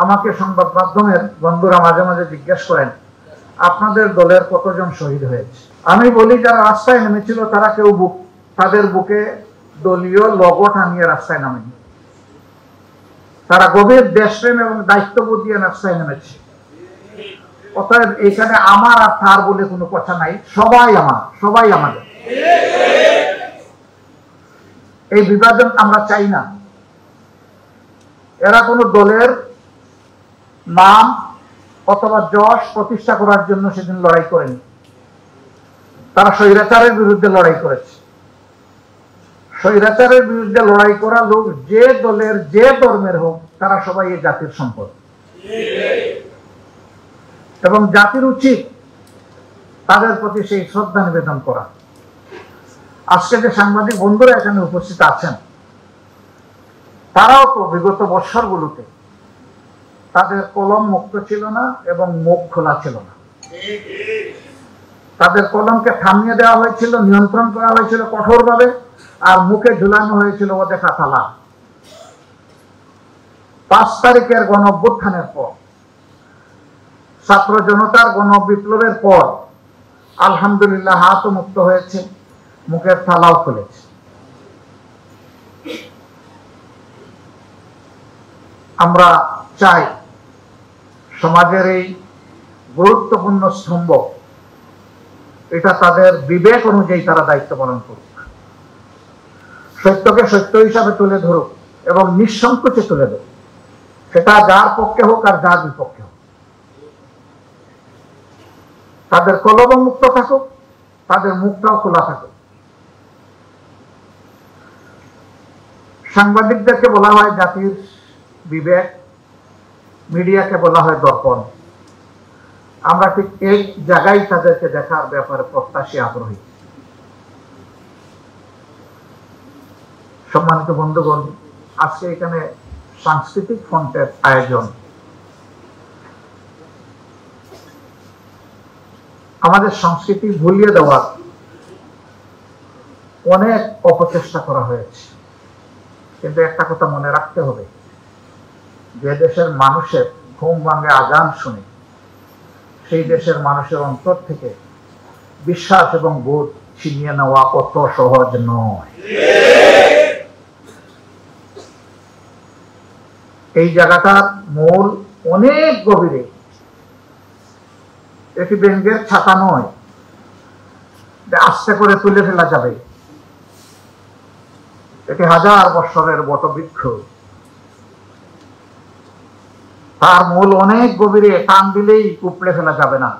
আমাকে সংবাদ মাধ্যমের বন্ধুরা মাঝে মাঝে জিজ্ঞেস করেন আপনাদের দলের কতজন শহীদ হয়েছে। আমি বলি যারা রাস্তায় নেমেছিল তারা কেউ তাদের বুকে দলীয় লোগো টানিয়ে রাস্তায় নামেনি। তারা গভীর দেশপ্রেম এবং দায়িত্ববোধ দিয়ে রাস্তায় নেমেছে। অতএব এখানে আমার আর তার বলে কোনো কথা নাই, সবাই আমার, সবাই আমাদের। এই বিভাজন আমরা চাই না। এরা কোনো দলের নাম অথবা যশ প্রতিষ্ঠা করার জন্য সেদিন লড়াই করেনি। তারা স্বৈরাচারের বিরুদ্ধে লড়াই করেছে। স্বৈরাচারের বিরুদ্ধে লড়াই করা লোক যে দলের যে ধর্মের হোক তারা সবাই এই জাতির সম্পদ, এবং জাতির উচিত তাদের প্রতি সেই শ্রদ্ধা নিবেদন করা। আজকে যে সাংবাদিক বন্ধুরা এখানে উপস্থিত আছেন তারাও তো বিগত বৎসরগুলোতে তাদের কলম মুক্ত ছিল না এবং মুখ খোলা ছিল না। তাদের কলমকে থামিয়ে দেওয়া হয়েছিল, নিয়ন্ত্রণ করা হয়েছিল কঠোরভাবে, আর মুখে ঝুলানো হয়েছিল অদেখা তালা। 5 তারিখের গণঅভ্যুত্থানের পর, ছাত্র জনতার গণবিপ্লবের পর আলহামদুলিল্লাহ হাতও মুক্ত হয়েছে, মুখের তালাও খুলেছে। আমরা চাই সমাজের এই গুরুত্বপূর্ণ স্তম্ভ, এটা তাদের বিবেক অনুযায়ী তারা দায়িত্ব পালন করুক, সত্যকে সত্য হিসাবে তুলে ধরুক এবং নিঃসংকোচে তুলে ধরুক, সেটা যার পক্ষে হোক আর যার বিপক্ষে হোক। তাদের কলম মুক্ত থাকুক, তাদের মুখটাও খোলা থাকুক। সাংবাদিকদেরকে বলা হয় জাতির বিবেক, মিডিয়াকে বলা হয় দর্পণ। আমরা ঠিক এই জায়গায় তাদেরকে দেখার ব্যাপারে প্রত্যাশী, আগ্রহী। সম্মানিত বন্ধুগণ, আজকে এখানে সাংস্কৃতিক ফ্রন্টের আয়োজন। আমাদের সংস্কৃতি ভুলিয়ে দেওয়ার অনেক অপচেষ্টা করা হয়েছে, কিন্তু একটা কথা মনে রাখতে হবে, যে দেশের মানুষের ঘুম ভাঙে আজান শুনে সেই দেশের মানুষের অন্তর থেকে বিশ্বাস এবং বোধ ছিনিয়ে নেওয়া অত সহজ নয়। এই জায়গাটার মূল অনেক গভীরে। এটি ব্যঙ্গের ছাতা নয়, আস্তে করে তুলে ফেলা যাবে। এটি 1000 বছরের বটবৃক্ষ। তার মূল অনেক গভীরে, টান দিলেই উপড়ে ফেলা যাবে না।